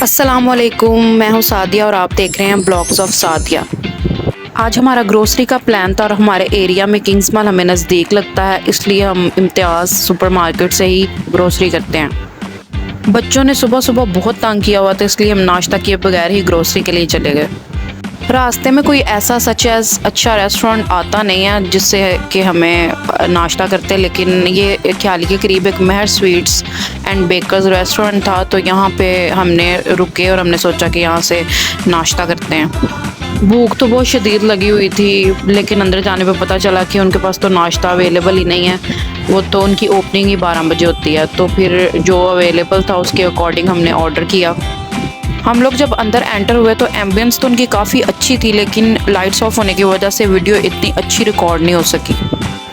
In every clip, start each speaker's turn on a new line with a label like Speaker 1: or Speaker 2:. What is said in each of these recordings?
Speaker 1: अस्सलामुअलैकुम, मैं हूँ सादिया और आप देख रहे हैं ब्लॉग्स ऑफ सादिया। आज हमारा ग्रोसरी का प्लान था और हमारे एरिया में किंग्स मॉल हमें नज़दीक लगता है, इसलिए हम इम्तियाज़ सुपरमार्केट से ही ग्रोसरी करते हैं। बच्चों ने सुबह सुबह बहुत तंग किया हुआ था, इसलिए हम नाश्ता किए बगैर ही ग्रोसरी के लिए चले गए। रास्ते में कोई ऐसा सच एज अच्छा रेस्टोरेंट आता नहीं है जिससे कि हमें नाश्ता करते, लेकिन ये ख्याली के करीब एक महर स्वीट्स एंड बेकर्स रेस्टोरेंट था, तो यहाँ पे हमने रुके और हमने सोचा कि यहाँ से नाश्ता करते हैं। भूख तो बहुत शदीद लगी हुई थी, लेकिन अंदर जाने पे पता चला कि उनके पास तो नाश्ता अवेलेबल ही नहीं है, वो तो उनकी ओपनिंग ही 12 बजे होती है। तो फिर जो अवेलेबल था उसके अकॉर्डिंग हमने ऑर्डर किया। हम लोग जब अंदर एंटर हुए तो एम्बियंस तो उनकी काफ़ी अच्छी थी, लेकिन लाइट्स ऑफ होने की वजह से वीडियो इतनी अच्छी रिकॉर्ड नहीं हो सकी।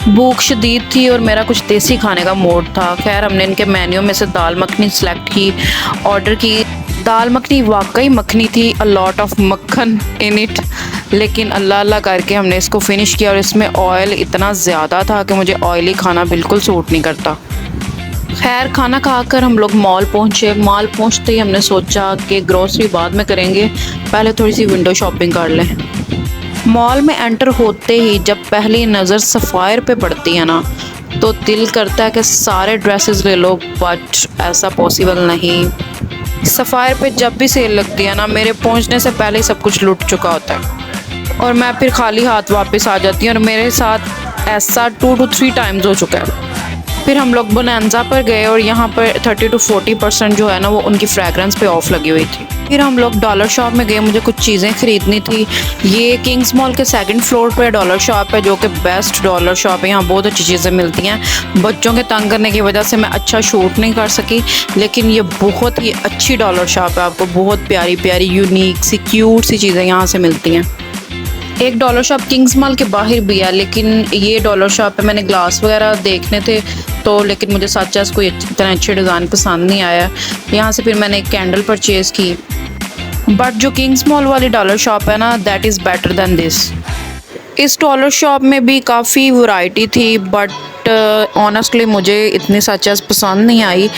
Speaker 1: भूख शदीद थी और मेरा कुछ देसी खाने का मूड था। खैर हमने इनके मेन्यू में से दाल मखनी सेलेक्ट की, ऑर्डर की। दाल मखनी वाकई मखनी थी, अ लॉट ऑफ मक्खन इन इट, लेकिन अल्लाह अल्लाह करके हमने इसको फिनिश किया। और इसमें ऑयल इतना ज़्यादा था कि मुझे ऑयली खाना बिल्कुल सूट नहीं करता। खैर खाना खाकर हम लोग मॉल पहुँचे। मॉल पहुँचते ही हमने सोचा कि ग्रोसरी बाद में करेंगे, पहले थोड़ी सी विंडो शॉपिंग कर लें। मॉल में एंटर होते ही जब पहली नज़र सफ़ायर पे पड़ती है ना, तो दिल करता है कि सारे ड्रेसेस ले लो, बट ऐसा पॉसिबल नहीं। सफ़ायर पे जब भी सेल लगती है ना, मेरे पहुंचने से पहले ही सब कुछ लुट चुका होता है और मैं फिर खाली हाथ वापस आ जाती हूँ, और मेरे साथ ऐसा 2 to 3 टाइम्स हो चुका है। फिर हम लोग बोनांजा पर गए और यहाँ पर 30 to 40% जो है ना वो उनकी फ्रेगरेंस पे ऑफ लगी हुई थी। फिर हम लोग डॉलर शॉप में गए, मुझे कुछ चीज़ें ख़रीदनी थी। ये किंग्स मॉल के 2nd फ्लोर पे डॉलर शॉप है, जो कि बेस्ट डॉलर शॉप है। यहाँ बहुत अच्छी चीज़ें मिलती हैं। बच्चों के तंग करने की वजह से मैं अच्छा शूट नहीं कर सकी, लेकिन ये बहुत ही अच्छी डॉलर शॉप है। आपको बहुत प्यारी प्यारी यूनिक सी क्यूट सी चीज़ें यहाँ से मिलती हैं। एक डॉलर शॉप किंग्स मॉल के बाहर भी है, लेकिन ये डॉलर शॉप पे मैंने ग्लास वगैरह देखने थे, तो लेकिन मुझे सच कोई इतना अच्छे डिज़ाइन पसंद नहीं आया। यहाँ से फिर मैंने एक कैंडल परचेज़ की। बट जो किंग्स मॉल वाली डॉलर शॉप है ना, that is better than this. इस डॉलर शॉप में भी काफ़ी वैरायटी थी, बट ऑनेस्टली मुझे इतनी सचेस पसंद नहीं आई।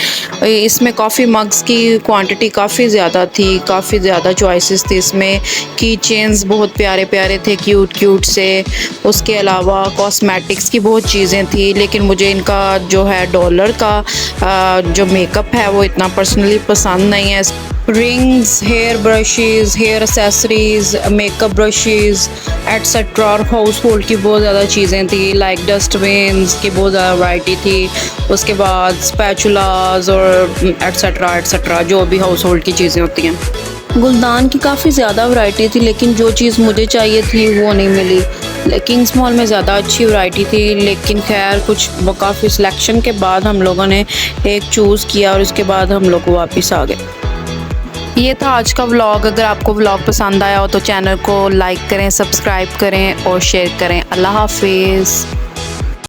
Speaker 1: इसमें कॉफ़ी मग्स की क्वांटिटी काफ़ी ज़्यादा थी, काफ़ी ज़्यादा चॉइसेस थी। इसमें की चेन्स बहुत प्यारे प्यारे थे, क्यूट क्यूट से। उसके अलावा कॉस्मेटिक्स की बहुत चीज़ें थी, लेकिन मुझे इनका जो है डॉलर का जो मेकअप है वो इतना पर्सनली पसंद नहीं है। Rings, hair brushes, hair accessories, makeup brushes etcetera और हाउस होल्ड की बहुत ज़्यादा चीज़ें थी, लाइक डस्टबिन्स की बहुत ज़्यादा वैरायटी थी। उसके बाद स्पैचुलास और एट्सेट्रा एट्सेट्रा जो भी हाउस होल्ड की चीज़ें होती हैं। गुलदान की काफ़ी ज़्यादा वैरायटी थी, लेकिन जो चीज़ मुझे चाहिए थी वो नहीं मिली। किंग्स मॉल में ज़्यादा अच्छी वैरायटी थी, लेकिन खैर कुछ काफ़ी सिलेक्शन के बाद हम लोगों ने एक चूज़ किया और उसके बाद हम लोग वापस आ गए। ये था आज का व्लॉग। अगर आपको व्लॉग पसंद आया हो तो चैनल को लाइक करें, सब्सक्राइब करें और शेयर करें। अल्लाह हाफिज़।